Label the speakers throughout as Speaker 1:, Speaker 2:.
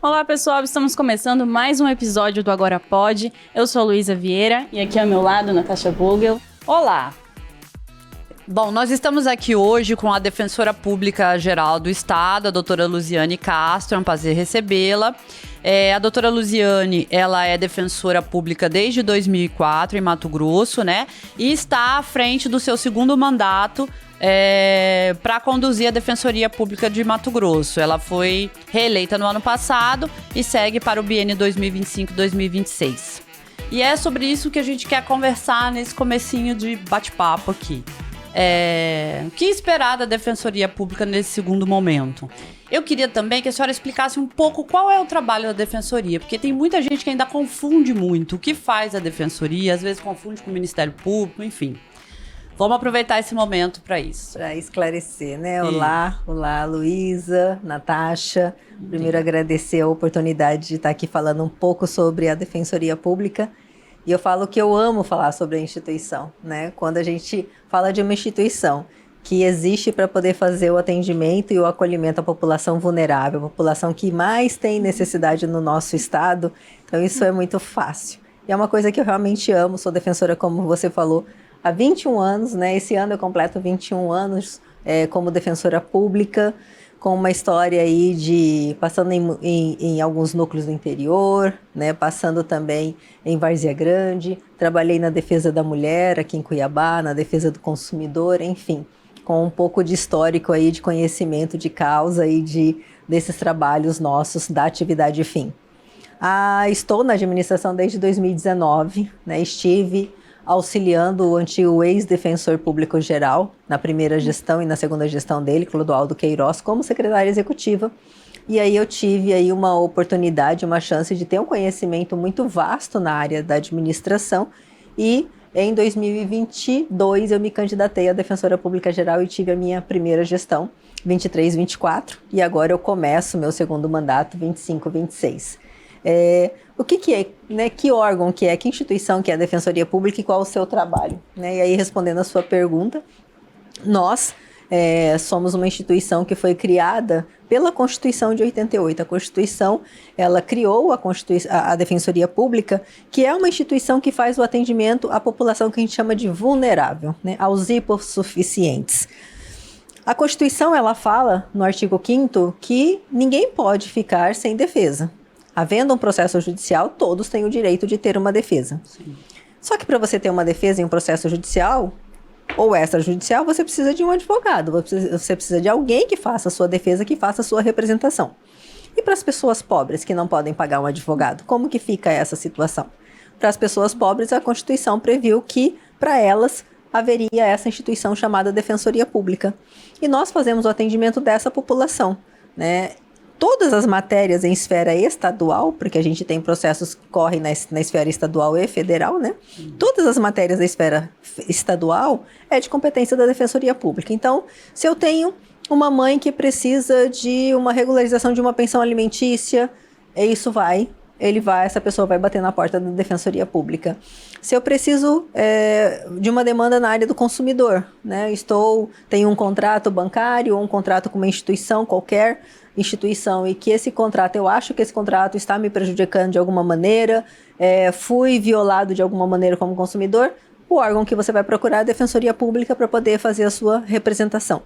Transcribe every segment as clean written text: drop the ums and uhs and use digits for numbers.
Speaker 1: Olá pessoal, estamos começando mais um episódio do Agora Pode. Eu sou a Luísa Vieira e aqui ao meu lado, Natasha Vogel. Olá!
Speaker 2: Bom, nós estamos aqui hoje com a Defensora Pública Geral do Estado, a doutora Luziane Castro, é um prazer recebê-la. A doutora Luziane, ela é defensora pública desde 2004 em Mato Grosso, né? E está à frente do seu segundo mandato para conduzir a Defensoria Pública de Mato Grosso. Ela foi reeleita no ano passado e segue para o biênio 2025-2026. E é sobre isso que a gente quer conversar nesse comecinho de bate-papo aqui. O que esperar da Defensoria Pública nesse segundo momento? Eu queria também que a senhora explicasse um pouco qual é o trabalho da Defensoria, porque tem muita gente que ainda confunde muito o que faz a Defensoria, às vezes confunde com o Ministério Público, enfim. Vamos aproveitar esse momento para isso.
Speaker 3: Para esclarecer, né? Olá, Luísa, Natasha. Primeiro agradecer a oportunidade de estar aqui falando um pouco sobre a Defensoria Pública. E eu falo que eu amo falar sobre a instituição, né? Quando a gente fala de uma instituição que existe para poder fazer o atendimento e o acolhimento à população vulnerável, a população que mais tem necessidade no nosso estado, então isso é muito fácil. E é uma coisa que eu realmente amo, sou defensora, como você falou, há 21 anos, né? Esse ano eu completo 21 anos como defensora pública, com uma história aí de passando em alguns núcleos do interior, né, passando também em Várzea Grande, trabalhei na defesa da mulher aqui em Cuiabá, na defesa do consumidor, enfim, com um pouco de histórico aí de conhecimento de causa e desses trabalhos nossos da atividade fim. Estou na administração desde 2019, né, estive auxiliando o antigo ex-defensor público geral, na primeira gestão e na segunda gestão dele, Clodoaldo Queiroz, como secretária executiva. E aí eu tive aí uma oportunidade, uma chance de ter um conhecimento muito vasto na área da administração. E em 2022 eu me candidatei à Defensora Pública Geral e tive a minha primeira gestão, 23, 24. E agora eu começo meu segundo mandato, 25, 26. O que é, né? Que órgão que é, que instituição que é a Defensoria Pública e qual o seu trabalho? Né? E aí, respondendo a sua pergunta, nós somos uma instituição que foi criada pela Constituição de 88. A Constituição, ela criou a Defensoria Pública, que é uma instituição que faz o atendimento à população que a gente chama de vulnerável, né? Aos hipossuficientes. A Constituição, ela fala, no artigo 5º, que ninguém pode ficar sem defesa. Havendo um processo judicial, todos têm o direito de ter uma defesa. Sim. Só que para você ter uma defesa em um processo judicial ou extrajudicial, você precisa de um advogado, você precisa de alguém que faça a sua defesa, que faça a sua representação. E para as pessoas pobres que não podem pagar um advogado, como que fica essa situação? Para as pessoas pobres, a Constituição previu que, para elas, haveria essa instituição chamada Defensoria Pública. E nós fazemos o atendimento dessa população, né? Todas as matérias em esfera estadual, porque a gente tem processos que correm na esfera estadual e federal, né? Todas as matérias da esfera estadual é de competência da Defensoria Pública. Então, se eu tenho uma mãe que precisa de uma regularização de uma pensão alimentícia, essa pessoa vai bater na porta da Defensoria Pública. Se eu preciso de uma demanda na área do consumidor, né? Tenho um contrato bancário ou um contrato com uma instituição, qualquer instituição, e que eu acho que esse contrato está me prejudicando de alguma maneira, fui violado de alguma maneira como consumidor, o órgão que você vai procurar é a Defensoria Pública para poder fazer a sua representação.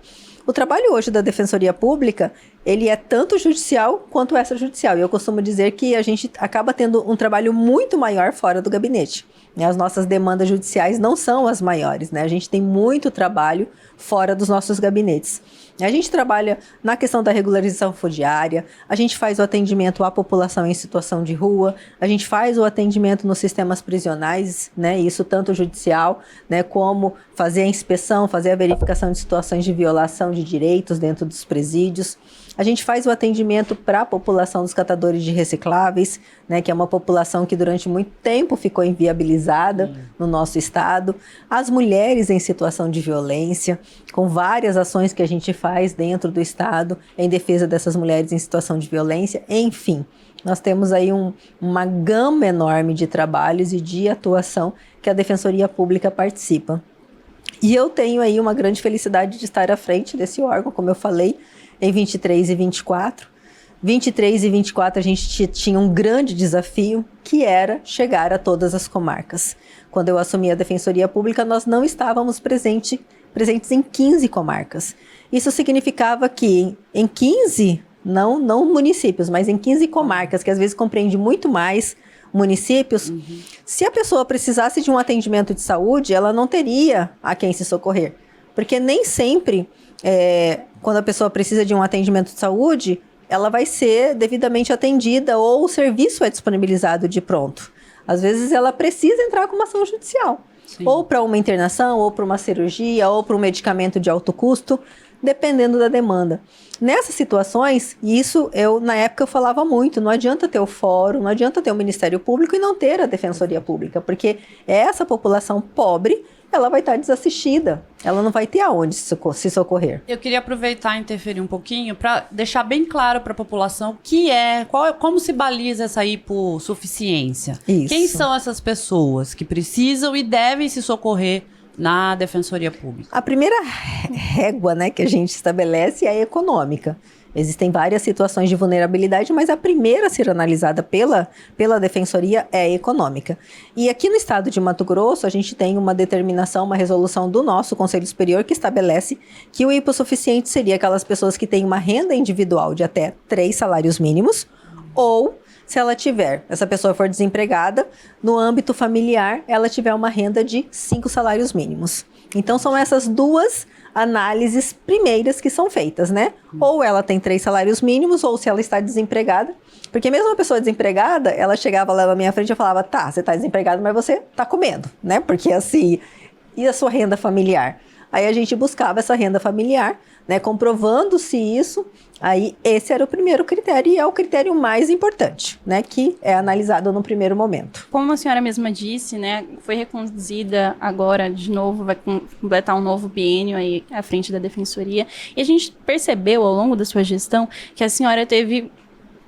Speaker 3: O trabalho hoje da Defensoria Pública, ele é tanto judicial quanto extrajudicial. E eu costumo dizer que a gente acaba tendo um trabalho muito maior fora do gabinete. As nossas demandas judiciais não são as maiores, né? A gente tem muito trabalho fora dos nossos gabinetes. A gente trabalha na questão da regularização fundiária, a gente faz o atendimento à população em situação de rua, a gente faz o atendimento nos sistemas prisionais, né? Isso tanto judicial, né, como fazer a inspeção, fazer a verificação de situações de violação de direitos dentro dos presídios. A gente faz o atendimento para a população dos catadores de recicláveis, né, que é uma população que durante muito tempo ficou inviabilizada no nosso estado. As mulheres em situação de violência, com várias ações que a gente faz dentro do estado em defesa dessas mulheres em situação de violência. Enfim, nós temos aí uma gama enorme de trabalhos e de atuação que a Defensoria Pública participa. E eu tenho aí uma grande felicidade de estar à frente desse órgão, como eu falei, em 23 e 24. 23 e 24 a gente tinha um grande desafio, que era chegar a todas as comarcas. Quando eu assumi a Defensoria Pública, nós não estávamos presentes em 15 comarcas. Isso significava que em 15, não municípios, mas em 15 comarcas, que às vezes compreende muito mais municípios, se a pessoa precisasse de um atendimento de saúde, ela não teria a quem se socorrer. Porque nem sempre, quando a pessoa precisa de um atendimento de saúde, ela vai ser devidamente atendida ou o serviço é disponibilizado de pronto. Às vezes ela precisa entrar com uma ação judicial. Sim. Ou para uma internação, ou para uma cirurgia, ou para um medicamento de alto custo, dependendo da demanda. Nessas situações, na época eu falava muito, não adianta ter o fórum, não adianta ter o Ministério Público e não ter a Defensoria Pública, porque essa população pobre, ela vai estar desassistida, ela não vai ter aonde se socorrer.
Speaker 2: Eu queria aproveitar e interferir um pouquinho para deixar bem claro para a população como se baliza essa hipossuficiência.
Speaker 3: Isso.
Speaker 2: Quem são essas pessoas que precisam e devem se socorrer na Defensoria Pública?
Speaker 3: A primeira régua, né, que a gente estabelece é a econômica. Existem várias situações de vulnerabilidade, mas a primeira a ser analisada pela Defensoria é a econômica. E aqui no estado de Mato Grosso, a gente tem uma determinação, uma resolução do nosso Conselho Superior que estabelece que o hipossuficiente seria aquelas pessoas que têm uma renda individual de até 3 salários mínimos, ou se essa pessoa for desempregada, no âmbito familiar, ela tiver uma renda de 5 salários mínimos. Então, são essas duas análises primeiras que são feitas, né? Ou ela tem 3 salários mínimos, ou se ela está desempregada. Porque mesmo uma pessoa desempregada, ela chegava lá na minha frente e falava, tá, você está desempregado, mas você está comendo, né? Porque assim, e a sua renda familiar? Aí a gente buscava essa renda familiar, né? Comprovando-se isso, aí esse era o primeiro critério e é o critério mais importante, né? Que é analisado no primeiro momento.
Speaker 1: Como a senhora mesma disse, né? Foi reconduzida agora de novo, vai completar um novo biênio aí à frente da Defensoria. E a gente percebeu ao longo da sua gestão que a senhora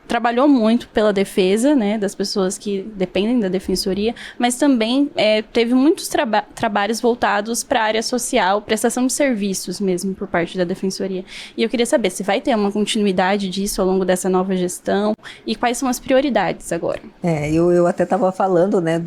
Speaker 1: trabalhou muito pela defesa, né, das pessoas que dependem da Defensoria, mas também teve muitos trabalhos voltados para a área social, prestação de serviços mesmo por parte da Defensoria. E eu queria saber se vai ter uma continuidade disso ao longo dessa nova gestão e quais são as prioridades agora.
Speaker 3: Eu até estava falando, né,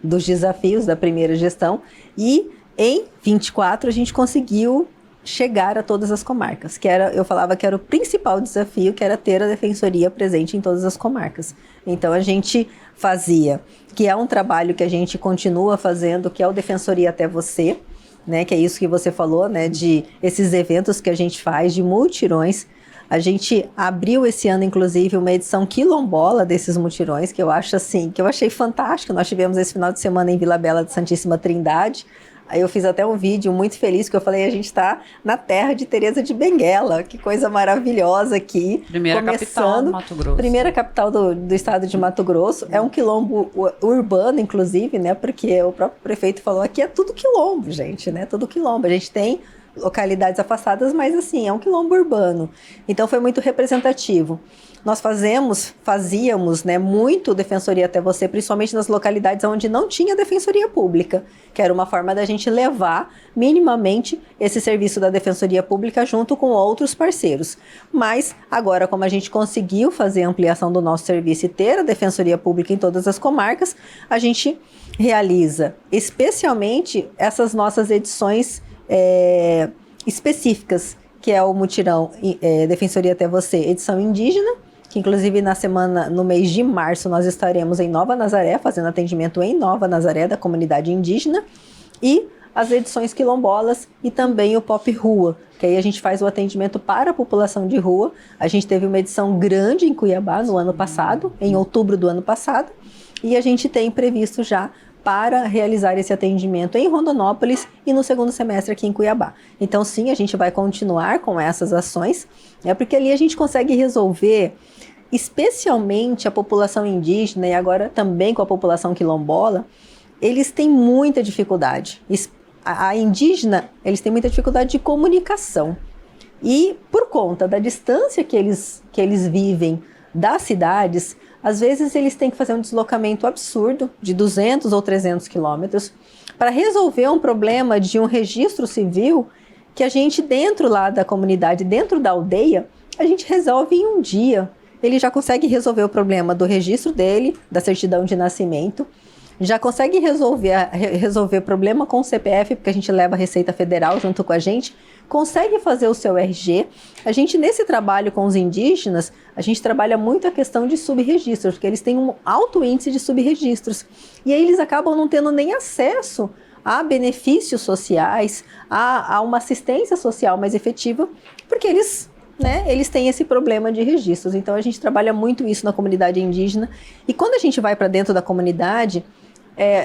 Speaker 3: dos desafios da primeira gestão e em 24 a gente conseguiu chegar a todas as comarcas, eu falava que era o principal desafio, que era ter a Defensoria presente em todas as comarcas. Então a gente fazia, que é um trabalho que a gente continua fazendo, que é o Defensoria Até Você, né, que é isso que você falou, né, de esses eventos que a gente faz, de mutirões. A gente abriu esse ano, inclusive, uma edição quilombola desses mutirões, que eu achei fantástico. Nós tivemos esse final de semana em Vila Bela de Santíssima Trindade. Aí eu fiz até um vídeo muito feliz, que eu falei, a gente está na terra de Teresa de Benguela, que coisa maravilhosa aqui.
Speaker 2: Capital do Mato Grosso.
Speaker 3: Primeira capital do estado de Mato Grosso. É um quilombo urbano, inclusive, né? Porque o próprio prefeito falou, aqui é tudo quilombo, gente, né? Tudo quilombo. A gente tem localidades afastadas, mas assim, é um quilombo urbano. Então foi muito representativo. Nós fazíamos, né, muito Defensoria Até Você, principalmente nas localidades onde não tinha Defensoria Pública, que era uma forma da gente levar minimamente esse serviço da Defensoria Pública junto com outros parceiros. Mas agora, como a gente conseguiu fazer a ampliação do nosso serviço e ter a Defensoria Pública em todas as comarcas, a gente realiza especialmente essas nossas edições específicas, que é o mutirão Defensoria Até Você, edição indígena, que inclusive no mês de março nós estaremos em Nova Nazaré, fazendo atendimento em Nova Nazaré da comunidade indígena, e as edições quilombolas e também o Pop Rua, que aí a gente faz o atendimento para a população de rua. A gente teve uma edição grande em Cuiabá no ano passado, em outubro do ano passado, e a gente tem previsto já para realizar esse atendimento em Rondonópolis e no segundo semestre aqui em Cuiabá. Então, sim, a gente vai continuar com essas ações, porque ali a gente consegue resolver, especialmente a população indígena e agora também com a população quilombola, eles têm muita dificuldade. A indígena, eles têm muita dificuldade de comunicação. E por conta da distância que eles vivem das cidades, Às vezes eles têm que fazer um deslocamento absurdo de 200 ou 300 quilômetros para resolver um problema de um registro civil que a gente dentro lá da comunidade, dentro da aldeia, a gente resolve em um dia. Ele já consegue resolver o problema do registro dele, da certidão de nascimento, já consegue resolver problema com o CPF, porque a gente leva a Receita Federal junto com a gente, consegue fazer o seu RG. A gente, nesse trabalho com os indígenas, a gente trabalha muito a questão de subregistros, porque eles têm um alto índice de subregistros. E aí eles acabam não tendo nem acesso a benefícios sociais, a uma assistência social mais efetiva, porque eles têm esse problema de registros. Então a gente trabalha muito isso na comunidade indígena. E quando a gente vai para dentro da comunidade,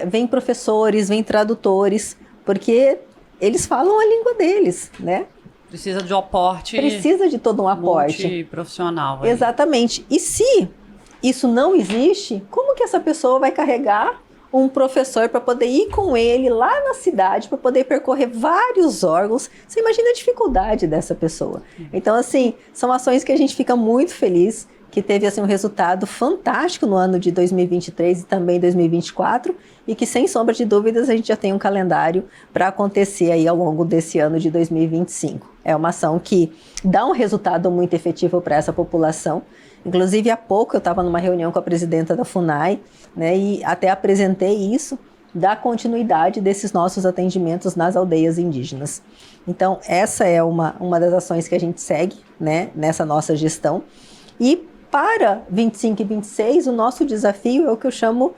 Speaker 3: vem professores, vem tradutores, porque eles falam a língua deles, né?
Speaker 2: Precisa de um aporte.
Speaker 3: Precisa de todo um aporte.
Speaker 2: Multiprofissional.
Speaker 3: Exatamente. E se isso não existe, como que essa pessoa vai carregar um professor para poder ir com ele lá na cidade, para poder percorrer vários órgãos? Você imagina a dificuldade dessa pessoa. Então, assim, são ações que a gente fica muito feliz, que teve assim, um resultado fantástico no ano de 2023 e também 2024, e que, sem sombra de dúvidas, a gente já tem um calendário para acontecer aí ao longo desse ano de 2025. É uma ação que dá um resultado muito efetivo para essa população. Inclusive, há pouco eu estava numa reunião com a presidenta da FUNAI, né, e até apresentei isso, da continuidade desses nossos atendimentos nas aldeias indígenas. Então, essa é uma das ações que a gente segue, né, nessa nossa gestão. E para 25 e 26, o nosso desafio é o que eu chamo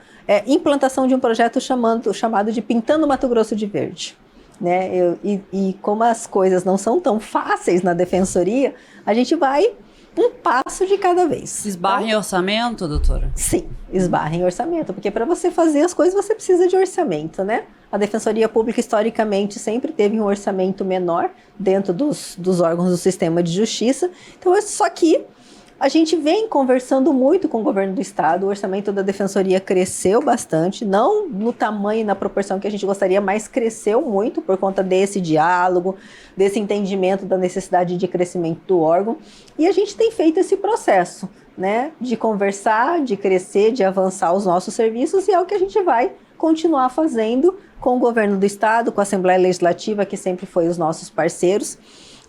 Speaker 3: implantação de um projeto chamado de Pintando Mato Grosso de Verde. Né? E como as coisas não são tão fáceis na defensoria, a gente vai um passo de cada vez.
Speaker 2: Esbarra em orçamento, doutora?
Speaker 3: Sim, esbarra em orçamento, porque para você fazer as coisas você precisa de orçamento, né? A Defensoria Pública, historicamente, sempre teve um orçamento menor dentro dos órgãos do sistema de justiça. Então, só que a gente vem conversando muito com o governo do estado, o orçamento da Defensoria cresceu bastante, não no tamanho e na proporção que a gente gostaria, mas cresceu muito por conta desse diálogo, desse entendimento da necessidade de crescimento do órgão. E a gente tem feito esse processo, né, de conversar, de crescer, de avançar os nossos serviços, e é o que a gente vai continuar fazendo com o governo do estado, com a Assembleia Legislativa, que sempre foi os nossos parceiros.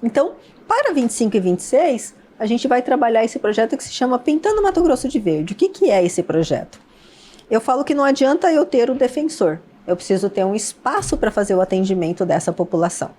Speaker 3: Então, para 25 e 26... a gente vai trabalhar esse projeto que se chama Pintando Mato Grosso de Verde. O que é esse projeto? Eu falo que não adianta eu ter o defensor. Eu preciso ter um espaço para fazer o atendimento dessa população.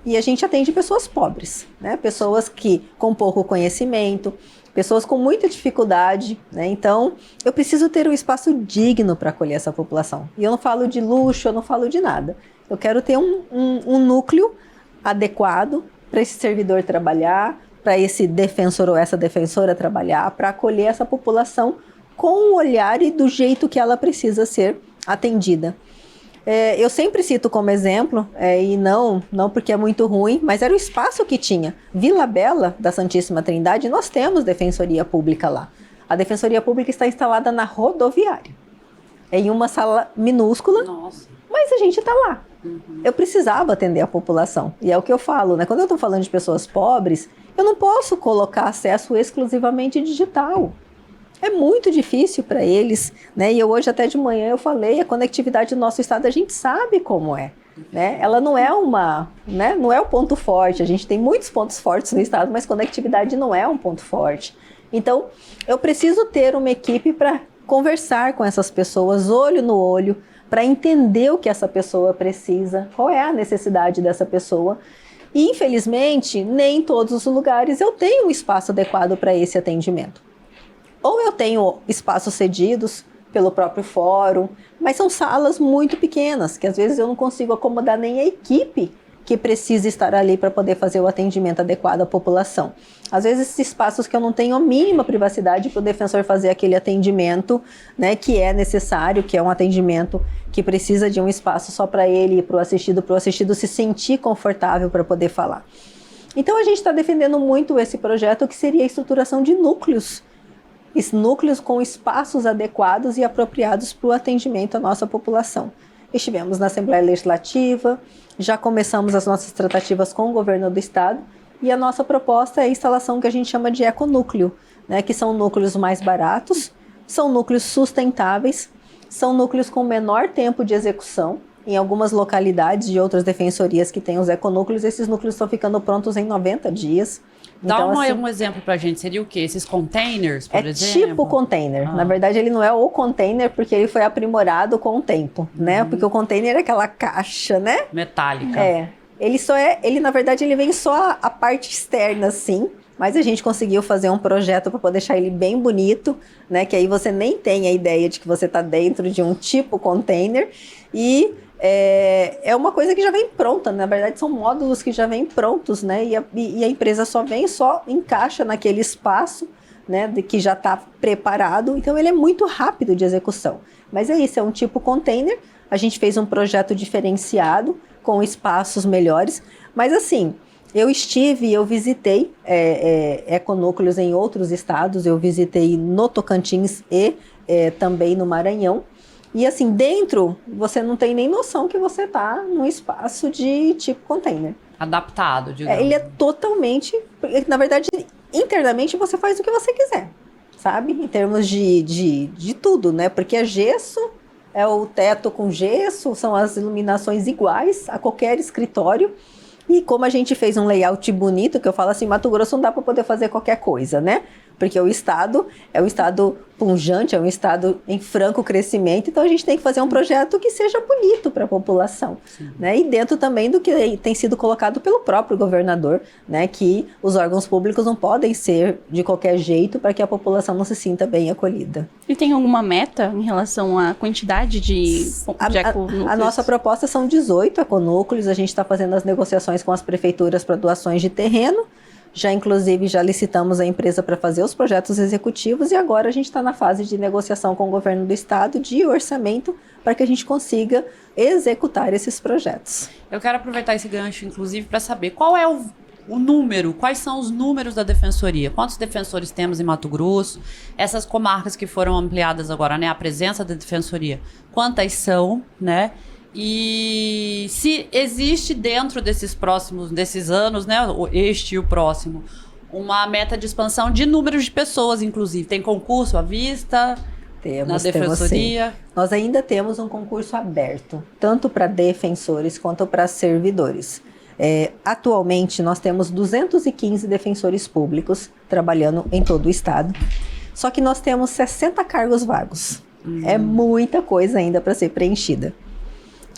Speaker 3: E a gente atende pessoas pobres, né? Pessoas com pouco conhecimento, pessoas com muita dificuldade, né? Então, eu preciso ter um espaço digno para acolher essa população. E eu não falo de luxo, eu não falo de nada. Eu quero ter um núcleo adequado para esse servidor trabalhar, para esse defensor ou essa defensora trabalhar, para acolher essa população com o olhar e do jeito que ela precisa ser atendida. Eu sempre cito como exemplo, e não porque é muito ruim, mas era o espaço que tinha. Vila Bela, da Santíssima Trindade, nós temos Defensoria Pública lá. A Defensoria Pública está instalada na rodoviária, em uma sala minúscula.
Speaker 2: Nossa.
Speaker 3: Mas a gente está lá. Eu precisava atender a população. E é o que eu falo, né? Quando eu estou falando de pessoas pobres, eu não posso colocar acesso exclusivamente digital. É muito difícil para eles, né? E hoje até de manhã eu falei, a conectividade do nosso estado a gente sabe como é, né? Ela não é não é o ponto forte. A gente tem muitos pontos fortes no estado, mas conectividade não é um ponto forte. Então, eu preciso ter uma equipe para conversar com essas pessoas, olho no olho, para entender o que essa pessoa precisa, qual é a necessidade dessa pessoa. E, infelizmente, nem em todos os lugares eu tenho um espaço adequado para esse atendimento. Ou eu tenho espaços cedidos pelo próprio fórum, mas são salas muito pequenas, que às vezes eu não consigo acomodar nem a equipe que precisa estar ali para poder fazer o atendimento adequado à população. Às vezes, esses espaços que eu não tenho a mínima privacidade para o defensor fazer aquele atendimento, né, que é necessário, que é um atendimento que precisa de um espaço só para ele e para o assistido se sentir confortável para poder falar. Então, a gente está defendendo muito esse projeto, que seria a estruturação de núcleos com espaços adequados e apropriados para o atendimento à nossa população. Estivemos na Assembleia Legislativa, já começamos as nossas tratativas com o governo do estado, e a nossa proposta é a instalação que a gente chama de econúcleo, né, que são núcleos mais baratos, são núcleos sustentáveis, são núcleos com menor tempo de execução. Em algumas localidades de outras defensorias que têm os econúcleos, esses núcleos estão ficando prontos em 90 dias.
Speaker 2: Dá
Speaker 3: Então,
Speaker 2: um exemplo pra gente, seria o quê? Esses containers, por exemplo?
Speaker 3: É tipo container. Na verdade, ele não é o container porque ele foi aprimorado com o tempo, né? Porque o container é aquela caixa, né?
Speaker 2: Metálica.
Speaker 3: Ele na verdade, ele vem só a parte externa, assim. Mas a gente conseguiu fazer um projeto para poder deixar ele bem bonito, né? Que aí você nem tem a ideia de que você está dentro de um tipo container. E é uma coisa que já vem pronta, na verdade são módulos que já vêm prontos, né? E a empresa só encaixa naquele espaço, né? Que já está preparado, então ele é muito rápido de execução. Mas é isso, é um tipo container, a gente fez um projeto diferenciado, com espaços melhores, mas assim, eu visitei econúcleos em outros estados, eu visitei no Tocantins e também no Maranhão. E assim, dentro, você não tem nem noção que você está num espaço de tipo container.
Speaker 2: Adaptado, digamos.
Speaker 3: Ele é totalmente... Na verdade, internamente você faz o que você quiser, sabe? Em termos de tudo, né? Porque é gesso, é o teto com gesso, são as iluminações iguais a qualquer escritório. E como a gente fez um layout bonito, que eu falo assim, Mato Grosso não dá para poder fazer qualquer coisa, né? Porque o estado é um estado pujante, é um estado em franco crescimento, então a gente tem que fazer um projeto que seja bonito para a população, né? E dentro também do que tem sido colocado pelo próprio governador, né? Que os órgãos públicos não podem ser de qualquer jeito para que a população não se sinta bem acolhida.
Speaker 1: E tem alguma meta em relação à quantidade de econúcleos?
Speaker 3: A nossa proposta são 18 econúcleos, a gente está fazendo as negociações com as prefeituras para doações de terreno. Inclusive, já licitamos a empresa para fazer os projetos executivos e agora a gente está na fase de negociação com o governo do estado de orçamento para que a gente consiga executar esses projetos.
Speaker 2: Eu quero aproveitar esse gancho, inclusive, para saber qual é o número, quais são os números da defensoria, quantos defensores temos em Mato Grosso, essas comarcas que foram ampliadas agora, né, a presença da defensoria, quantas são, né? E se existe dentro desses anos, né, este e o próximo, uma meta de expansão de números de pessoas, inclusive. Tem concurso à vista na defensoria?
Speaker 3: Temos, sim. Nós ainda temos um concurso aberto, tanto para defensores quanto para servidores. Atualmente, nós temos 215 defensores públicos trabalhando em todo o estado, só que nós temos 60 cargos vagos. É muita coisa ainda para ser preenchida.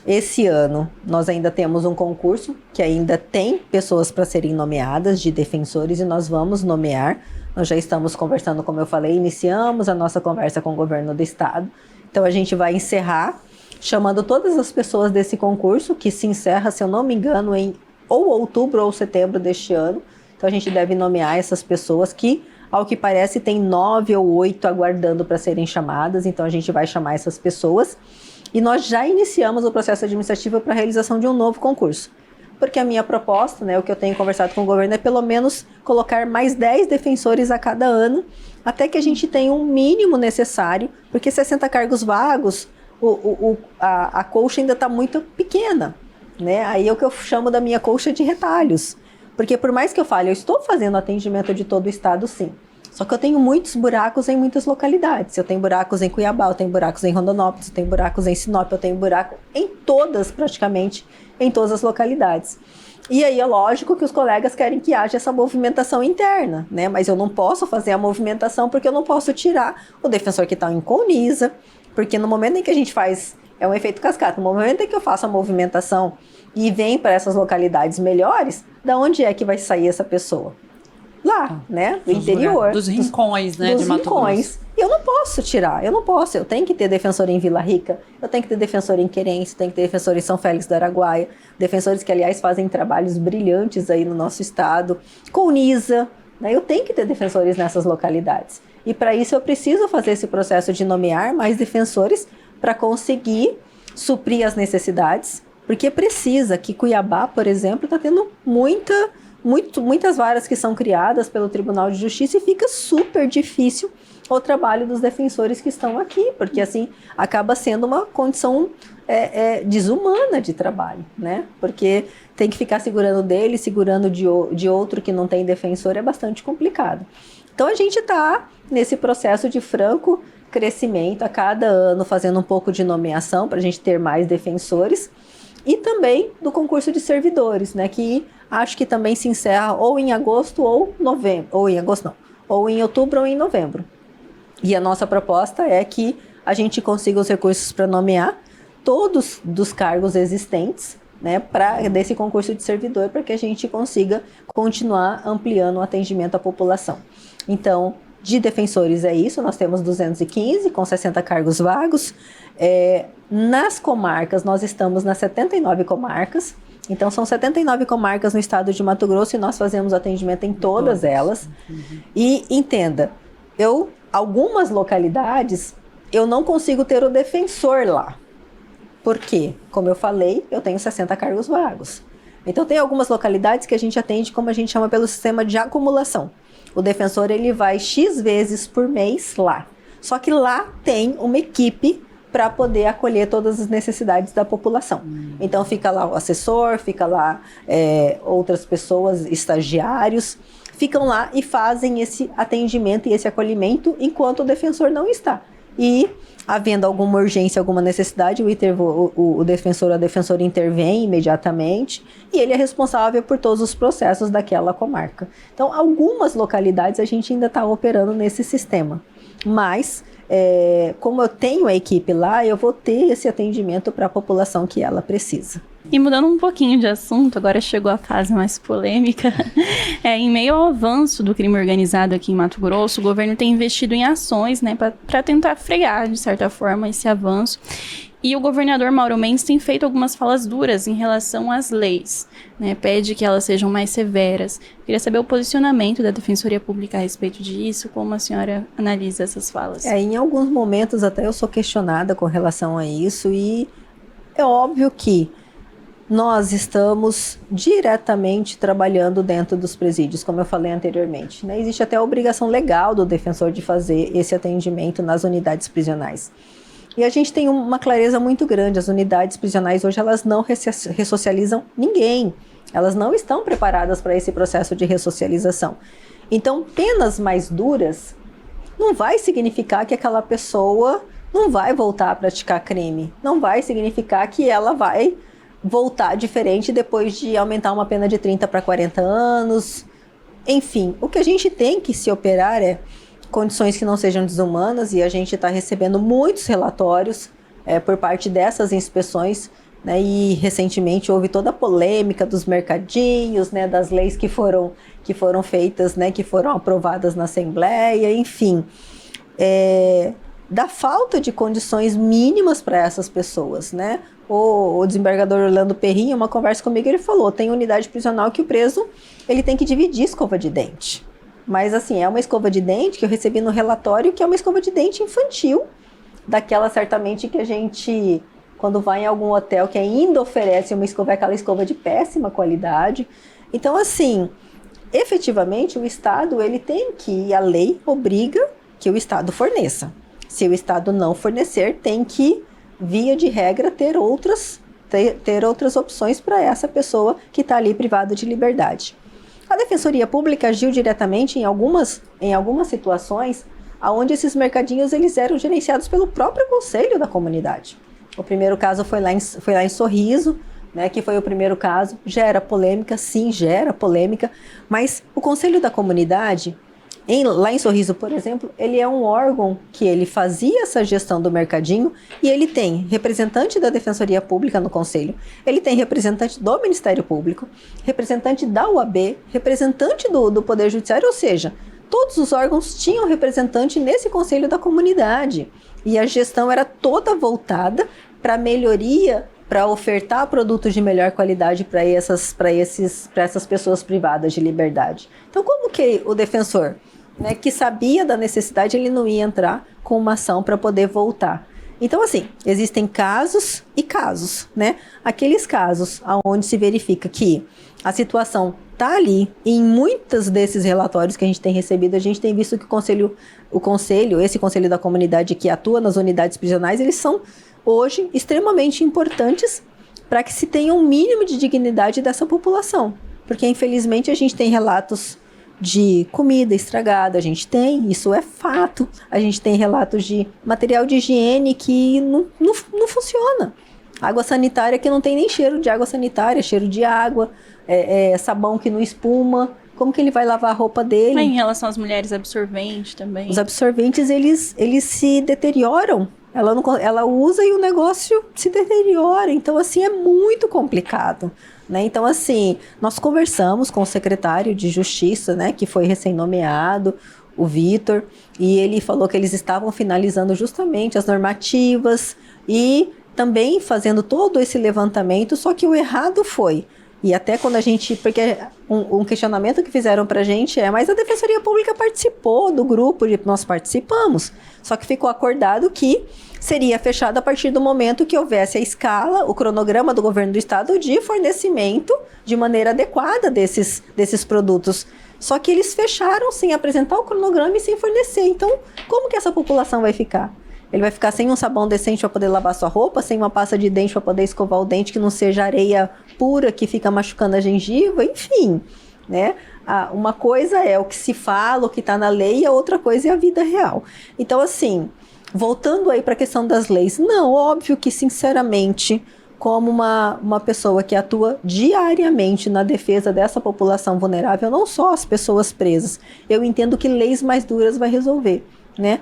Speaker 3: Esse ano, nós ainda temos um concurso que ainda tem pessoas para serem nomeadas de defensores e nós vamos nomear. Nós já estamos conversando, como eu falei, iniciamos a nossa conversa com o governo do estado. Então, a gente vai encerrar chamando todas as pessoas desse concurso, que se encerra, se eu não me engano, em ou outubro ou setembro deste ano. Então, a gente deve nomear essas pessoas que, ao que parece, tem 9 ou 8 aguardando para serem chamadas. Então, a gente vai chamar essas pessoas. E nós já iniciamos o processo administrativo para a realização de um novo concurso. Porque a minha proposta, né, o que eu tenho conversado com o governo, é pelo menos colocar mais 10 defensores a cada ano, até que a gente tenha um mínimo necessário, porque 60 cargos vagos, a colcha ainda está muito pequena, né? Aí é o que eu chamo da minha colcha de retalhos. Porque por mais que eu fale, eu estou fazendo atendimento de todo o estado, sim. Só que eu tenho muitos buracos em muitas localidades. Eu tenho buracos em Cuiabá, eu tenho buracos em Rondonópolis, eu tenho buracos em Sinop, eu tenho buraco em todas, praticamente, em todas as localidades. E aí é lógico que os colegas querem que haja essa movimentação interna, né? Mas eu não posso fazer a movimentação porque eu não posso tirar o defensor que está em colniza, porque no momento em que a gente faz, é um efeito cascata, no momento em que eu faço a movimentação e vem para essas localidades melhores, da onde é que vai sair essa pessoa? Lá, né? Do interior.
Speaker 2: Dos rincões, né?
Speaker 3: Dos
Speaker 2: de Mato
Speaker 3: rincões.
Speaker 2: Grosso.
Speaker 3: E eu não posso tirar, eu tenho que ter defensor em Vila Rica, eu tenho que ter defensor em Querência, tenho que ter defensor em São Félix do Araguaia, defensores que, aliás, fazem trabalhos brilhantes aí no nosso estado, Colniza, né? Eu tenho que ter defensores nessas localidades. E para isso eu preciso fazer esse processo de nomear mais defensores para conseguir suprir as necessidades, porque precisa, que Cuiabá, por exemplo, está tendo muitas varas que são criadas pelo Tribunal de Justiça e fica super difícil o trabalho dos defensores que estão aqui, porque assim acaba sendo uma condição desumana de trabalho, né? Porque tem que ficar segurando dele, segurando de outro que não tem defensor, é bastante complicado. Então a gente está nesse processo de franco crescimento a cada ano, fazendo um pouco de nomeação para a gente ter mais defensores, e também do concurso de servidores, né, que acho que também se encerra ou em agosto ou novembro, ou em agosto não, ou em outubro ou em novembro. E a nossa proposta é que a gente consiga os recursos para nomear todos dos cargos existentes, né, desse concurso de servidor, para que a gente consiga continuar ampliando o atendimento à população. Então, de defensores é isso, nós temos 215 com 60 cargos vagos. Nas comarcas, nós estamos nas 79 comarcas, então são 79 comarcas no estado de Mato Grosso e nós fazemos atendimento em todas elas. E entenda, algumas localidades, eu não consigo ter o defensor lá. Por quê? Como eu falei, eu tenho 60 cargos vagos. Então tem algumas localidades que a gente atende, como a gente chama, pelo sistema de acumulação. O defensor, ele vai X vezes por mês lá. Só que lá tem uma equipe para poder acolher todas as necessidades da população. Então fica lá o assessor, fica lá outras pessoas, estagiários, ficam lá e fazem esse atendimento e esse acolhimento enquanto o defensor não está. E, havendo alguma urgência, alguma necessidade, o defensor ou a defensora intervém imediatamente e ele é responsável por todos os processos daquela comarca. Então, algumas localidades a gente ainda está operando nesse sistema, mas como eu tenho a equipe lá, eu vou ter esse atendimento para a população que ela precisa.
Speaker 1: E mudando um pouquinho de assunto, agora chegou a fase mais polêmica. Em meio ao avanço do crime organizado aqui em Mato Grosso, o governo tem investido em ações, né, para tentar frear, de certa forma, esse avanço. E o governador Mauro Mendes tem feito algumas falas duras em relação às leis, né, pede que elas sejam mais severas. Queria saber o posicionamento da Defensoria Pública a respeito disso, como a senhora analisa essas falas.
Speaker 3: Em alguns momentos até eu sou questionada com relação a isso, e é óbvio que nós estamos diretamente trabalhando dentro dos presídios, como eu falei anteriormente, né? Existe até a obrigação legal do defensor de fazer esse atendimento nas unidades prisionais. E a gente tem uma clareza muito grande, as unidades prisionais hoje elas não ressocializam ninguém, elas não estão preparadas para esse processo de ressocialização. Então, penas mais duras não vai significar que aquela pessoa não vai voltar a praticar crime, não vai significar que ela vai voltar diferente depois de aumentar uma pena de 30 para 40 anos. Enfim, o que a gente tem que se operar é condições que não sejam desumanas, e a gente está recebendo muitos relatórios por parte dessas inspeções, né? E recentemente houve toda a polêmica dos mercadinhos, né? Das leis que foram feitas, né? Que foram aprovadas na Assembleia, enfim. Da falta de condições mínimas para essas pessoas, né? O desembargador Orlando Perrin, em uma conversa comigo, ele falou, tem unidade prisional que o preso ele tem que dividir escova de dente. Mas assim, é uma escova de dente que eu recebi no relatório, que é uma escova de dente infantil, daquela certamente que a gente, quando vai em algum hotel que ainda oferece uma escova, aquela escova de péssima qualidade. Então assim, efetivamente o Estado ele tem que, e a lei obriga que o Estado forneça. Se o Estado não fornecer, tem que, via de regra, ter outras opções para essa pessoa que está ali privada de liberdade. A Defensoria Pública agiu diretamente em algumas situações onde esses mercadinhos eles eram gerenciados pelo próprio conselho da comunidade. O primeiro caso foi lá em Sorriso, né, que foi o primeiro caso. Gera polêmica, sim, gera polêmica, mas o conselho da comunidade, lá em Sorriso, por exemplo, ele é um órgão que ele fazia essa gestão do mercadinho, e ele tem representante da Defensoria Pública no conselho, ele tem representante do Ministério Público, representante da UAB, representante do Poder Judiciário, ou seja, todos os órgãos tinham representante nesse conselho da comunidade, e a gestão era toda voltada para melhoria, para ofertar produtos de melhor qualidade para essas pessoas privadas de liberdade. Então, como que o defensor, né, que sabia da necessidade, ele não ia entrar com uma ação para poder voltar? Então, assim, existem casos e casos, né? Aqueles casos onde se verifica que a situação está ali, e em muitos desses relatórios que a gente tem recebido, a gente tem visto que esse conselho da comunidade que atua nas unidades prisionais, eles são hoje extremamente importantes para que se tenha um mínimo de dignidade dessa população. Porque, infelizmente, a gente tem relatos de comida estragada, a gente tem, isso é fato. A gente tem relatos de material de higiene que não funciona. Água sanitária que não tem nem cheiro de água sanitária, cheiro de água, sabão que não espuma. Como que ele vai lavar a roupa dele?
Speaker 1: Em relação às mulheres, absorvente também.
Speaker 3: Os absorventes, eles se deterioram. Ela usa e o negócio se deteriora. Então, assim, é muito complicado. Né? Então, assim, nós conversamos com o secretário de Justiça, né, que foi recém-nomeado, o Vitor, e ele falou que eles estavam finalizando justamente as normativas e também fazendo todo esse levantamento, só que o errado foi, e até quando a gente, porque um questionamento que fizeram pra gente mas a Defensoria Pública participou do grupo, nós participamos, só que ficou acordado que seria fechado a partir do momento que houvesse a escala, o cronograma do governo do estado de fornecimento de maneira adequada desses produtos. Só que eles fecharam sem apresentar o cronograma e sem fornecer. Então, como que essa população vai ficar? Ele vai ficar sem um sabão decente para poder lavar sua roupa, sem uma pasta de dente para poder escovar o dente que não seja areia pura que fica machucando a gengiva, enfim, né? Uma coisa é o que se fala, o que está na lei, e a outra coisa é a vida real. Então, assim, voltando aí para a questão das leis, não, óbvio que, sinceramente, como uma pessoa que atua diariamente na defesa dessa população vulnerável, não só as pessoas presas, eu entendo que leis mais duras vai resolver, né?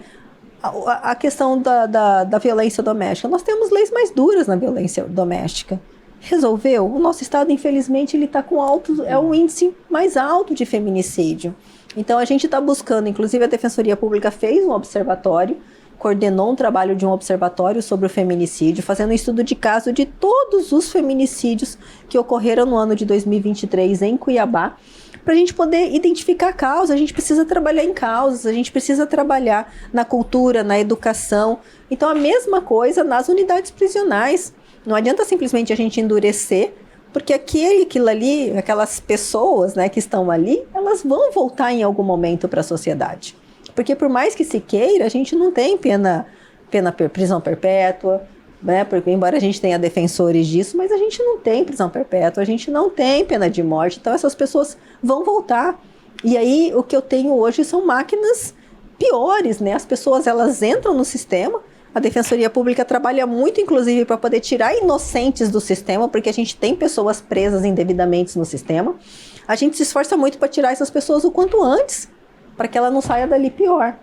Speaker 3: A questão da violência doméstica, nós temos leis mais duras na violência doméstica. Resolveu? O nosso estado, infelizmente, ele está com o índice mais alto de feminicídio. Então, a gente está buscando, inclusive a Defensoria Pública fez um observatório, coordenou um trabalho de um observatório sobre o feminicídio, fazendo um estudo de caso de todos os feminicídios que ocorreram no ano de 2023 em Cuiabá, para a gente poder identificar a causa. A gente precisa trabalhar em causas, a gente precisa trabalhar na cultura, na educação. Então, a mesma coisa nas unidades prisionais. Não adianta simplesmente a gente endurecer, porque aquilo ali, aquelas pessoas, né, que estão ali, elas vão voltar em algum momento para a sociedade. Porque por mais que se queira, a gente não tem prisão perpétua, né? Porque embora a gente tenha defensores disso, mas a gente não tem prisão perpétua, a gente não tem pena de morte, então essas pessoas vão voltar. E aí o que eu tenho hoje são máquinas piores, né? As pessoas, elas entram no sistema, a Defensoria Pública trabalha muito, inclusive, para poder tirar inocentes do sistema, porque a gente tem pessoas presas indevidamente no sistema. A gente se esforça muito para tirar essas pessoas o quanto antes, para que ela não saia dali pior.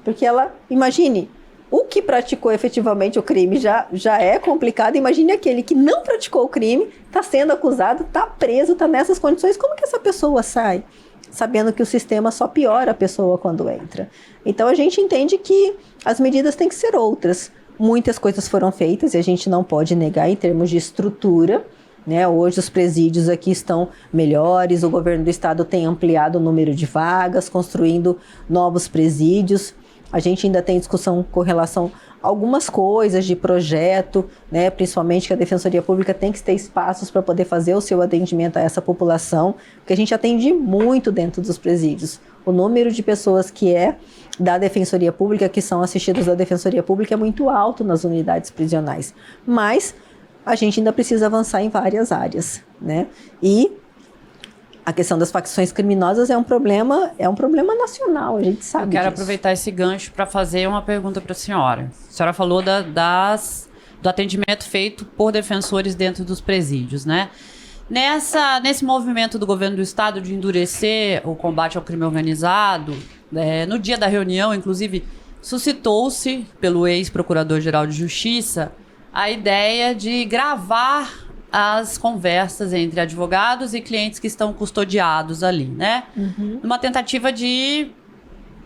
Speaker 3: Porque ela, imagine, o que praticou efetivamente o crime já é complicado. Imagine aquele que não praticou o crime, está sendo acusado, está preso, está nessas condições. Como que essa pessoa sai? Sabendo que o sistema só piora a pessoa quando entra. Então, a gente entende que as medidas têm que ser outras. Muitas coisas foram feitas e a gente não pode negar em termos de estrutura, né? Hoje os presídios aqui estão melhores, o governo do estado tem ampliado o número de vagas, construindo novos presídios. A gente ainda tem discussão com relação a algumas coisas de projeto, né? Principalmente que a Defensoria Pública tem que ter espaços para poder fazer o seu atendimento a essa população, porque a gente atende muito dentro dos presídios. O número de pessoas que é da Defensoria Pública, que são assistidas da Defensoria Pública, é muito alto nas unidades prisionais. Mas a gente ainda precisa avançar em várias áreas, né? E a questão das facções criminosas é um problema nacional, a gente sabe
Speaker 2: Eu quero
Speaker 3: disso.
Speaker 2: aproveitar esse gancho para fazer uma pergunta para a senhora. A senhora falou do atendimento feito por defensores dentro dos presídios, né? Nesse movimento do governo do estado de endurecer o combate ao crime organizado, no dia da reunião, inclusive, suscitou-se pelo ex-procurador-geral de Justiça a ideia de gravar as conversas entre advogados e clientes que estão custodiados ali, né? Uhum. Uma tentativa de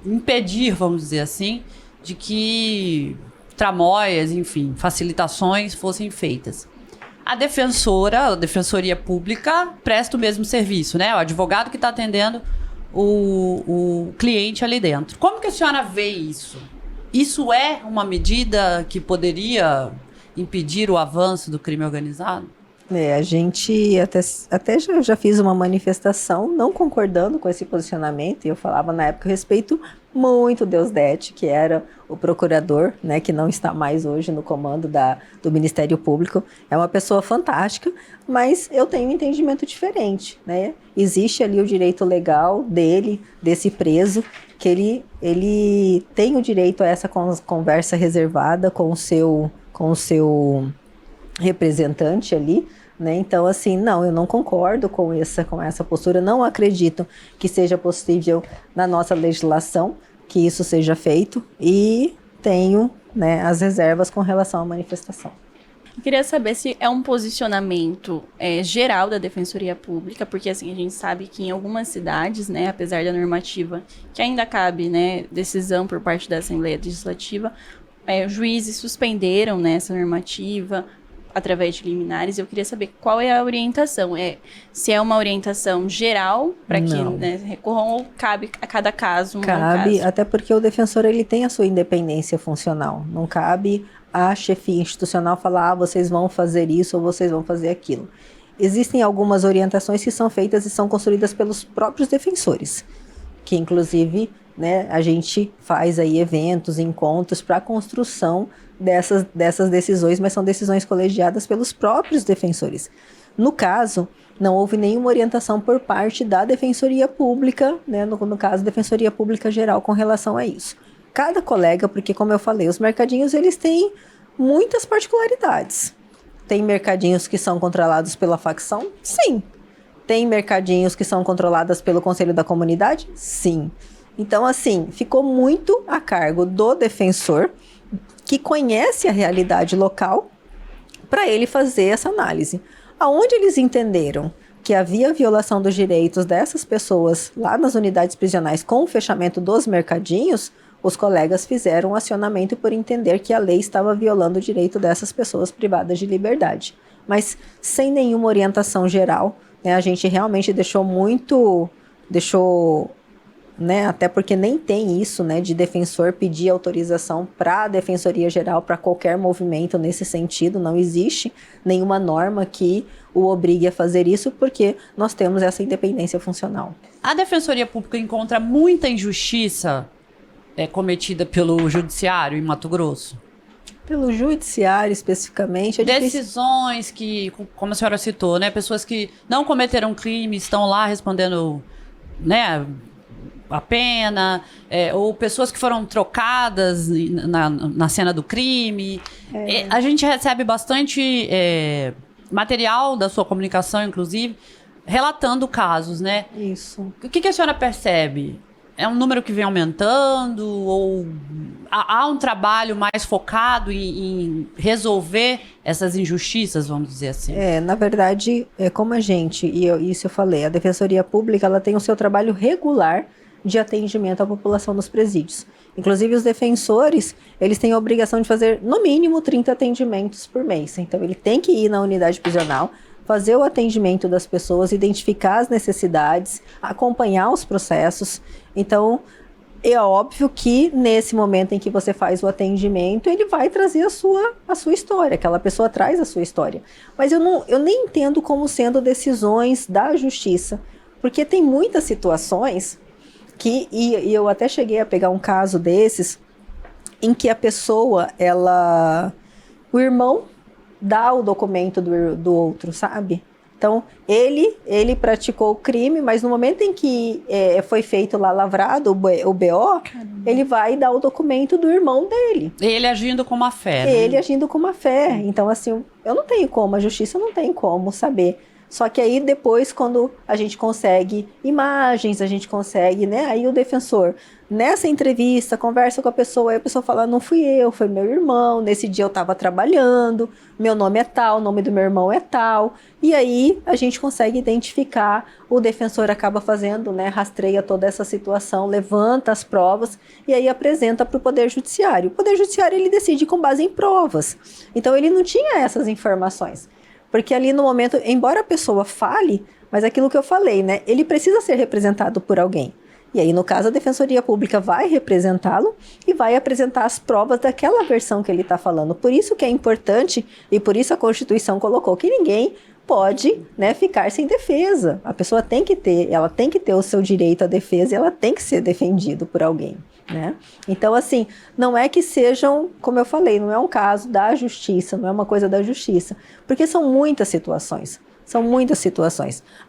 Speaker 2: impedir, vamos dizer assim, de que tramóias, enfim, facilitações fossem feitas. A Defensoria Pública presta o mesmo serviço, né? O advogado que está atendendo o cliente ali dentro. Como que a senhora vê isso? Isso é uma medida que poderia impedir o avanço do crime organizado?
Speaker 3: A gente até já fiz uma manifestação não concordando com esse posicionamento, e eu falava na época, eu respeito muito o Deusdedit, que era o procurador, né, que não está mais hoje no comando do Ministério Público. É uma pessoa fantástica, mas eu tenho um entendimento diferente, né? Existe ali o direito legal dele, desse preso, que ele tem o direito a essa conversa reservada com o seu representante ali, né? Então, assim, não, eu não concordo com essa postura, não acredito que seja possível na nossa legislação que isso seja feito, e tenho, né, as reservas com relação à manifestação.
Speaker 1: Eu queria saber se é um posicionamento geral da Defensoria Pública, porque assim, a gente sabe que em algumas cidades, né, apesar da normativa que ainda cabe, né, decisão por parte da Assembleia Legislativa, juízes suspenderam, né, essa normativa através de liminares. Eu queria saber qual é a orientação. Se é uma orientação geral para que, né, recorram, ou cabe a cada caso?
Speaker 3: Cabe, até porque o defensor ele tem a sua independência funcional. Não cabe a chefia institucional falar, vocês vão fazer isso ou vocês vão fazer aquilo. Existem algumas orientações que são feitas e são construídas pelos próprios defensores, que inclusive, né, a gente faz aí eventos, encontros para a construção dessas decisões, mas são decisões colegiadas pelos próprios defensores. No caso, não houve nenhuma orientação por parte da Defensoria Pública, né, no caso, Defensoria Pública Geral, com relação a isso. Cada colega, porque como eu falei, os mercadinhos eles têm muitas particularidades. Tem mercadinhos que são controlados pela facção? Sim. Tem mercadinhos que são controlados pelo Conselho da Comunidade? Sim. Então, assim, ficou muito a cargo do defensor, que conhece a realidade local, para ele fazer essa análise. Aonde eles entenderam que havia violação dos direitos dessas pessoas lá nas unidades prisionais com o fechamento dos mercadinhos, os colegas fizeram um acionamento por entender que a lei estava violando o direito dessas pessoas privadas de liberdade. Mas sem nenhuma orientação geral, né, a gente realmente deixou, né, até porque nem tem isso, né, de defensor pedir autorização para a Defensoria Geral para qualquer movimento nesse sentido. Não existe nenhuma norma que o obrigue a fazer isso, porque nós temos essa independência funcional.
Speaker 2: A Defensoria Pública encontra muita injustiça cometida pelo Judiciário em Mato Grosso?
Speaker 3: Pelo Judiciário, especificamente,
Speaker 2: decisões que, como a senhora citou, né, pessoas que não cometeram crime estão lá respondendo, né, a pena, ou pessoas que foram trocadas na cena do crime. A gente recebe bastante material da sua comunicação, inclusive, relatando casos, né?
Speaker 3: Isso.
Speaker 2: O que a senhora percebe? É um número que vem aumentando, ou há um trabalho mais focado em resolver essas injustiças, vamos dizer assim?
Speaker 3: Na verdade, como a gente, isso eu falei, a Defensoria Pública ela tem o seu trabalho regular de atendimento à população nos presídios. Inclusive, os defensores, eles têm a obrigação de fazer, no mínimo, 30 atendimentos por mês. Então, ele tem que ir na unidade prisional, fazer o atendimento das pessoas, identificar as necessidades, acompanhar os processos. Então, é óbvio que nesse momento em que você faz o atendimento, ele vai trazer a sua história, aquela pessoa traz a sua história. Mas eu nem entendo como sendo decisões da justiça, porque tem muitas situações e eu até cheguei a pegar um caso desses, em que a pessoa, o irmão dá o documento do outro, sabe? Então, ele praticou o crime, mas no momento em que foi feito lá, lavrado o BO, ele vai dar o documento do irmão dele.
Speaker 2: Ele agindo com má fé, né?
Speaker 3: Ele agindo com má fé. Então, assim, eu não tenho como, a justiça não tem como saber. Só que aí depois, quando a gente consegue imagens, a gente consegue, né? Aí o defensor, nessa entrevista, conversa com a pessoa, aí a pessoa fala, não fui eu, foi meu irmão, nesse dia eu estava trabalhando, meu nome é tal, o nome do meu irmão é tal. E aí a gente consegue identificar, o defensor acaba fazendo, né? Rastreia toda essa situação, levanta as provas e aí apresenta para o Poder Judiciário. O Poder Judiciário, ele decide com base em provas. Então ele não tinha essas informações. Porque ali no momento, embora a pessoa fale, mas aquilo que eu falei, né? Ele precisa ser representado por alguém. E aí, no caso, a Defensoria Pública vai representá-lo e vai apresentar as provas daquela versão que ele está falando. Por isso que é importante, e por isso a Constituição colocou que ninguém pode, né, ficar sem defesa. A pessoa ela tem que ter o seu direito à defesa e ela tem que ser defendido por alguém, né? Então, assim, não é que sejam, como eu falei, não é um caso da justiça, não é uma coisa da justiça, porque são muitas situações.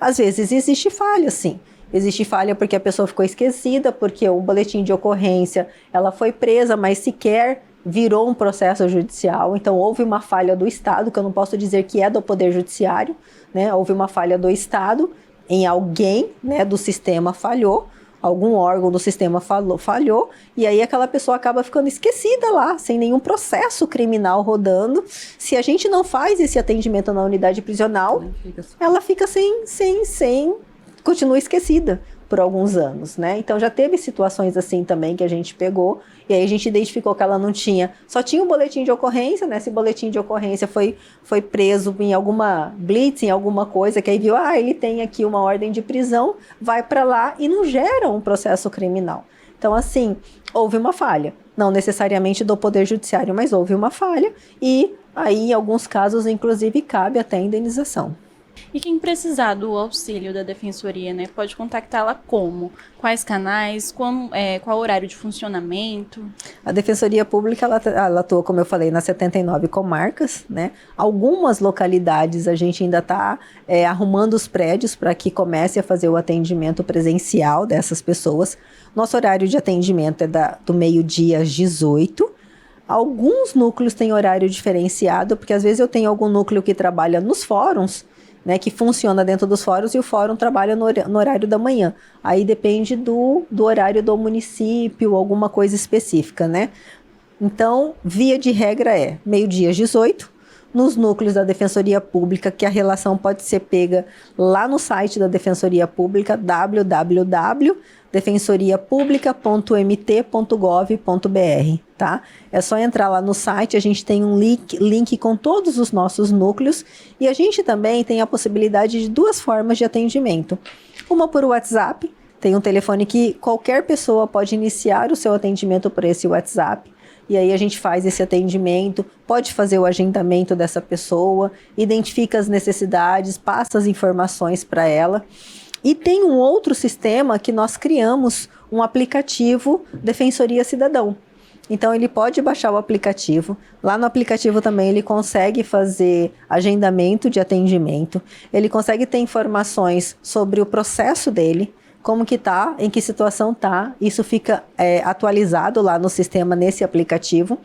Speaker 3: Às vezes existe falha, sim. Existe falha porque a pessoa ficou esquecida, porque o boletim de ocorrência, ela foi presa, mas sequer virou um processo judicial. Então, houve uma falha do Estado, que eu não posso dizer que é do Poder Judiciário, né? Houve uma falha do Estado, em alguém, né, do sistema falhou, algum órgão do sistema falhou, e aí aquela pessoa acaba ficando esquecida lá, sem nenhum processo criminal rodando. Se a gente não faz esse atendimento na unidade prisional, ela fica continua esquecida por alguns anos, né? Então já teve situações assim também que a gente pegou, e aí a gente identificou que ela não tinha, só tinha um boletim de ocorrência, né? Esse boletim de ocorrência foi preso em alguma blitz, em alguma coisa, que aí viu, ele tem aqui uma ordem de prisão, vai para lá e não gera um processo criminal. Então, assim, houve uma falha, não necessariamente do Poder Judiciário, mas houve uma falha, e aí em alguns casos, inclusive, cabe até indenização.
Speaker 1: E quem precisar do auxílio da Defensoria, né, pode contactá-la como? Quais canais? Qual o horário de funcionamento?
Speaker 3: A Defensoria Pública, ela atua, como eu falei, nas 79 comarcas, né? Algumas localidades a gente ainda está arrumando os prédios para que comece a fazer o atendimento presencial dessas pessoas. Nosso horário de atendimento é do meio-dia às 18. Alguns núcleos têm horário diferenciado, porque às vezes eu tenho algum núcleo que trabalha nos fóruns, né, que funciona dentro dos fóruns, e o fórum trabalha no horário da manhã. Aí depende do horário do município, alguma coisa específica, né? Então, via de regra meio-dia às 18, nos núcleos da Defensoria Pública, que a relação pode ser pega lá no site da Defensoria Pública, www.defensoriapublica.mt.gov.br, tá? É só entrar lá no site, a gente tem um link com todos os nossos núcleos, e a gente também tem a possibilidade de 2 formas de atendimento. Uma por WhatsApp, tem um telefone que qualquer pessoa pode iniciar o seu atendimento por esse WhatsApp, e aí a gente faz esse atendimento, pode fazer o agendamento dessa pessoa, identifica as necessidades, passa as informações para ela. E tem um outro sistema que nós criamos, um aplicativo Defensoria Cidadão. Então ele pode baixar o aplicativo, lá no aplicativo também ele consegue fazer agendamento de atendimento, ele consegue ter informações sobre o processo dele, como que tá, em que situação tá, isso fica atualizado lá no sistema, nesse aplicativo.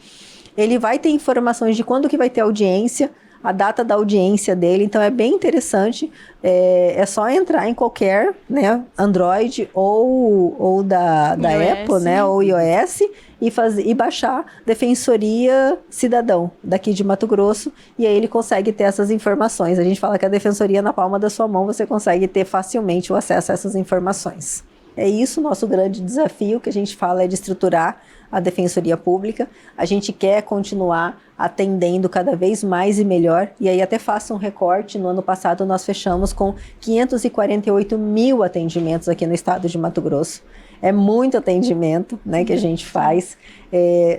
Speaker 3: Ele vai ter informações de quando que vai ter audiência, a data da audiência dele, então é bem interessante, é só entrar em qualquer, né, Android ou da Apple, né, ou iOS, e baixar Defensoria Cidadão, daqui de Mato Grosso, e aí ele consegue ter essas informações. A gente fala que a Defensoria na palma da sua mão, você consegue ter facilmente o acesso a essas informações. É isso o nosso grande desafio, que a gente fala é de estruturar a Defensoria Pública. A gente quer continuar atendendo cada vez mais e melhor, e aí até faço um recorte, no ano passado nós fechamos com 548 mil atendimentos aqui no estado de Mato Grosso. É muito atendimento, né, que a gente faz,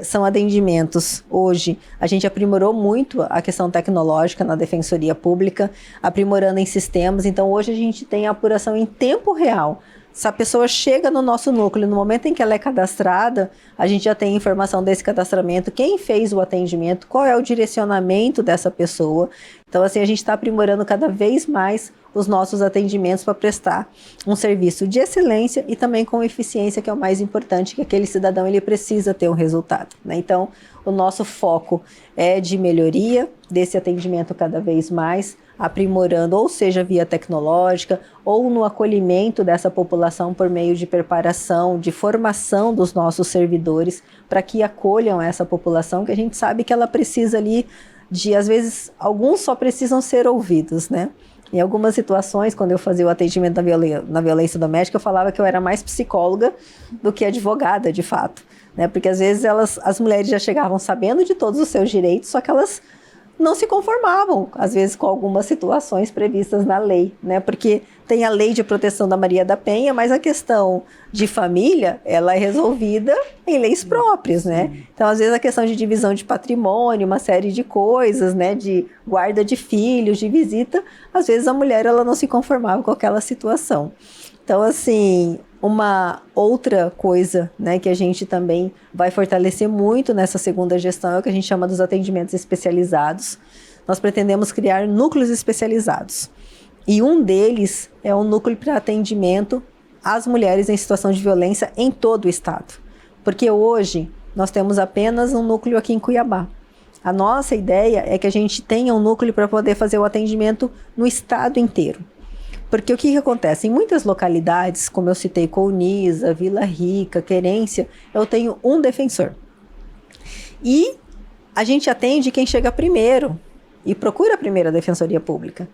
Speaker 3: são atendimentos, hoje a gente aprimorou muito a questão tecnológica na Defensoria Pública, aprimorando em sistemas, então hoje a gente tem a apuração em tempo real. Se a pessoa chega no nosso núcleo, no momento em que ela é cadastrada, a gente já tem informação desse cadastramento, quem fez o atendimento, qual é o direcionamento dessa pessoa. Então, assim, a gente está aprimorando cada vez mais os nossos atendimentos para prestar um serviço de excelência e também com eficiência, que é o mais importante, que aquele cidadão ele precisa ter um resultado, né? Então, o nosso foco é de melhoria desse atendimento cada vez mais, aprimorando, ou seja, via tecnológica, ou no acolhimento dessa população por meio de preparação, de formação dos nossos servidores, para que acolham essa população, que a gente sabe que ela precisa ali às vezes, alguns só precisam ser ouvidos, né? Em algumas situações, quando eu fazia o atendimento na violência doméstica, eu falava que eu era mais psicóloga do que advogada, de fato, né? Porque às vezes as mulheres já chegavam sabendo de todos os seus direitos, só que elas não se conformavam, às vezes, com algumas situações previstas na lei, né? Porque tem a lei de proteção da Maria da Penha, mas a questão de família, ela é resolvida em leis próprias, né? Então, às vezes, a questão de divisão de patrimônio, uma série de coisas, né? De guarda de filhos, de visita, às vezes a mulher, ela não se conformava com aquela situação. Então, assim, uma outra coisa, né, que a gente também vai fortalecer muito nessa segunda gestão é o que a gente chama dos atendimentos especializados. Nós pretendemos criar núcleos especializados. E um deles é um núcleo para atendimento às mulheres em situação de violência em todo o estado. Porque hoje nós temos apenas um núcleo aqui em Cuiabá. A nossa ideia é que a gente tenha um núcleo para poder fazer o atendimento no estado inteiro. Porque o que acontece? Em muitas localidades, como eu citei, Colniza, Vila Rica, Querência, eu tenho um defensor. E a gente atende quem chega primeiro e procura a primeira defensoria pública.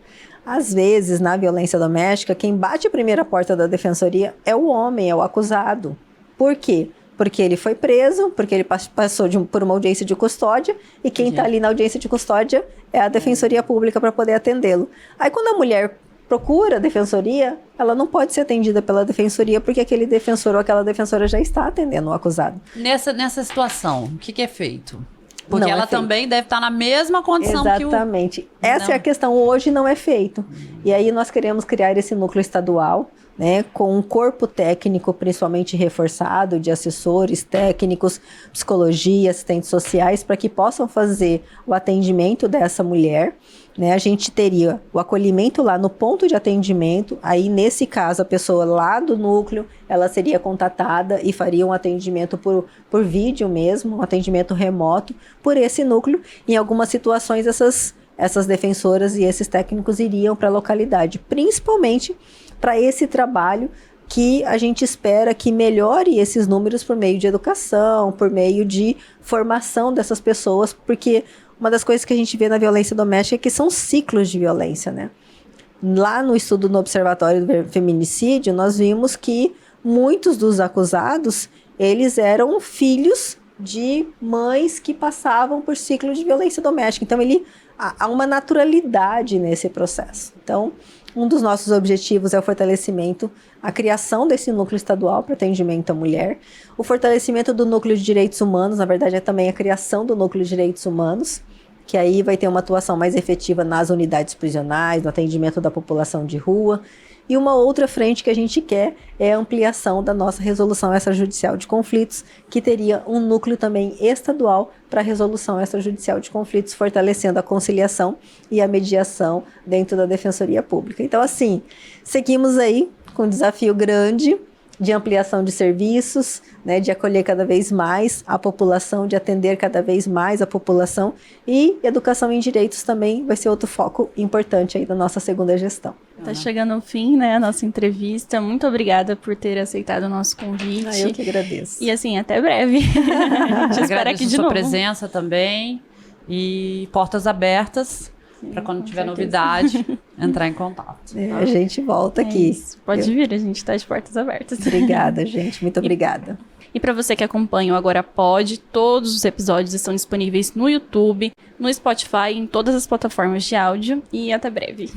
Speaker 3: Às vezes, na violência doméstica, quem bate a primeira porta da defensoria é o homem, é o acusado. Por quê? Porque ele foi preso, porque ele passou por uma audiência de custódia, e quem está ali na audiência de custódia é a defensoria pública para poder atendê-lo. Aí, quando a mulher procura a defensoria, ela não pode ser atendida pela defensoria porque aquele defensor ou aquela defensora já está atendendo o acusado.
Speaker 2: Nessa situação, o que é feito? Porque
Speaker 3: Não
Speaker 2: ela
Speaker 3: é feito.
Speaker 2: também deve estar na mesma condição que o...
Speaker 3: Exatamente. Essa é a questão. Hoje não é feito. E aí nós queremos criar esse núcleo estadual, né, com um corpo técnico principalmente reforçado, de assessores técnicos, psicologia, assistentes sociais, para que possam fazer o atendimento dessa mulher. Né, a gente teria o acolhimento lá no ponto de atendimento, aí nesse caso a pessoa lá do núcleo, ela seria contatada e faria um atendimento por vídeo mesmo, um atendimento remoto por esse núcleo. Em algumas situações essas defensoras e esses técnicos iriam para a localidade, principalmente para esse trabalho que a gente espera que melhore esses números por meio de educação, por meio de formação dessas pessoas, porque uma das coisas que a gente vê na violência doméstica é que são ciclos de violência, né? Lá no estudo no Observatório do Feminicídio, nós vimos que muitos dos acusados, eles eram filhos de mães que passavam por ciclo de violência doméstica. Então, há uma naturalidade nesse processo. Então, um dos nossos objetivos é o fortalecimento, a criação desse núcleo estadual para atendimento à mulher, o fortalecimento do núcleo de direitos humanos, na verdade é também a criação do núcleo de direitos humanos, que aí vai ter uma atuação mais efetiva nas unidades prisionais, no atendimento da população de rua. E uma outra frente que a gente quer é a ampliação da nossa resolução extrajudicial de conflitos, que teria um núcleo também estadual para a resolução extrajudicial de conflitos, fortalecendo a conciliação e a mediação dentro da Defensoria Pública. Então, assim, seguimos aí com um desafio grande de ampliação de serviços, né, de acolher cada vez mais a população, de atender cada vez mais a população, e educação em direitos também vai ser outro foco importante aí da nossa segunda gestão.
Speaker 1: Tá chegando ao fim, né, a nossa entrevista. Muito obrigada por ter aceitado o nosso convite.
Speaker 3: Eu que agradeço.
Speaker 1: E assim, até breve. Te espero aqui de
Speaker 2: sua
Speaker 1: novo.
Speaker 2: presença também, e portas abertas para quando tiver novidade, entrar em contato.
Speaker 3: A gente volta aqui.
Speaker 1: Isso. Pode vir, a gente está de portas abertas.
Speaker 3: Obrigada, gente. Muito obrigada.
Speaker 1: E para você que acompanha o Agora Pode, todos os episódios estão disponíveis no YouTube, no Spotify, em todas as plataformas de áudio. E até breve.